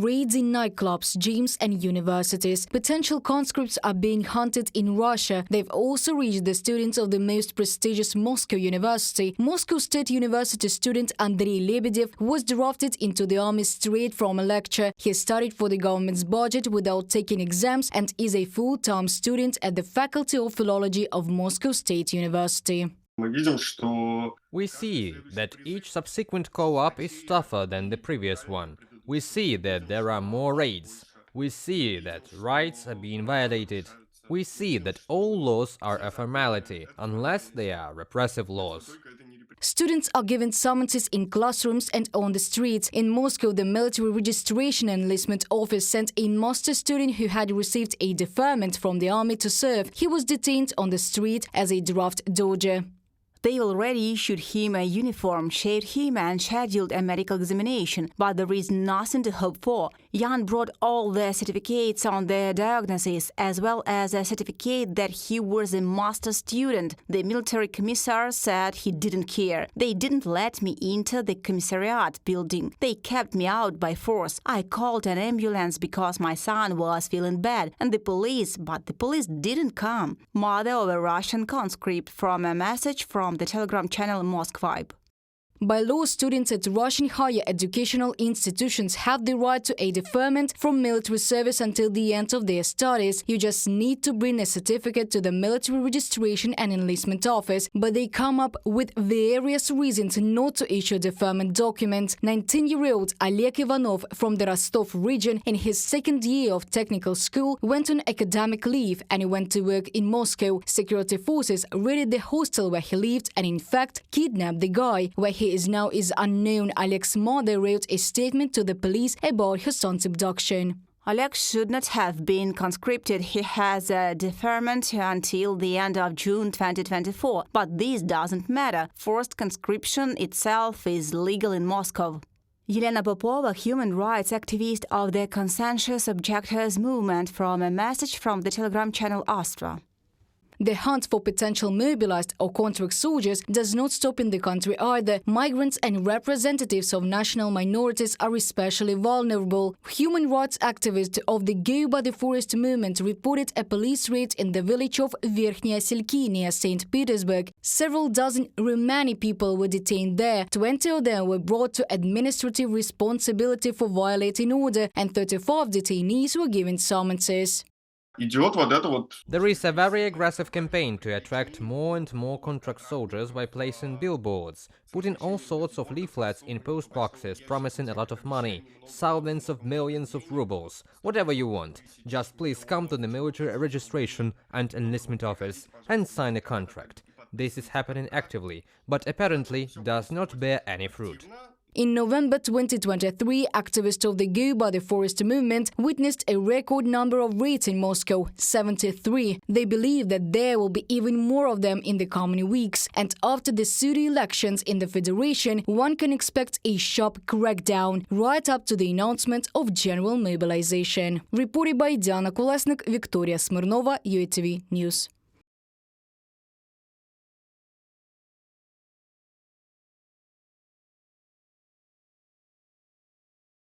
Raids in nightclubs, gyms and universities. Potential conscripts are being hunted in Russia. They've also reached the students of the most prestigious Moscow University. Moscow State University student Andrei Lebedev was drafted into the army straight from a lecture. He studied for the government's budget without taking exams and is a full-time student at the Faculty of Philology of Moscow State University. We see that each subsequent co-op is tougher than the previous one. We see that there are more raids. We see that rights are being violated. We see that all laws are a formality, unless they are repressive laws. Students are given summonses in classrooms and on the streets. In Moscow, the Military Registration and Enlistment Office sent a master student who had received a deferment from the army to serve. He was detained on the street as a draft dodger. They already issued him a uniform, shaved him and scheduled a medical examination, but there is nothing to hope for. Jan brought all the certificates on their diagnosis, as well as a certificate that he was a master student. The military commissar said he didn't care. They didn't let me enter the commissariat building. They kept me out by force. I called an ambulance because my son was feeling bad, and but the police didn't come. Mother of a Russian conscript from a message from the Telegram channel Moskva. By law, students at Russian higher educational institutions have the right to a deferment from military service until the end of their studies. You just need to bring a certificate to the Military Registration and Enlistment Office, but they come up with various reasons not to issue a deferment document. 19-year-old Oleg Ivanov from the Rostov region, in his second year of technical school, went on academic leave and he went to work in Moscow. Security forces raided the hostel where he lived and, in fact, kidnapped the guy. Where he is now is unknown. Oleg's mother wrote a statement to the police about her son's abduction. Oleg should not have been conscripted. He has a deferment until the end of June 2024. But this doesn't matter. Forced conscription itself is legal in Moscow. Elena Popova, human rights activist of the Conscientious Objectors movement, from a message from the Telegram channel Astra. The hunt for potential mobilized or contract soldiers does not stop in the country either. Migrants and representatives of national minorities are especially vulnerable. Human rights activists of the Go by the Forest movement reported a police raid in the village of Verkhnya Selki near St. Petersburg. Several dozen Romani people were detained there. 20 of them were brought to administrative responsibility for violating order, and 35 detainees were given summonses. There is a very aggressive campaign to attract more and more contract soldiers by placing billboards, putting all sorts of leaflets in post boxes promising a lot of money, thousands of millions of rubles, whatever you want. Just please come to the Military Registration and Enlistment Office and sign a contract. This is happening actively, but apparently does not bear any fruit. In November 2023, activists of the Go by the Forest movement witnessed a record number of raids in Moscow, 73. They believe that there will be even more of them in the coming weeks. And after the pseudo elections in the Federation, one can expect a sharp crackdown, right up to the announcement of general mobilization. Reported by Diana Kolesnik, Victoria Smirnova, UATV News.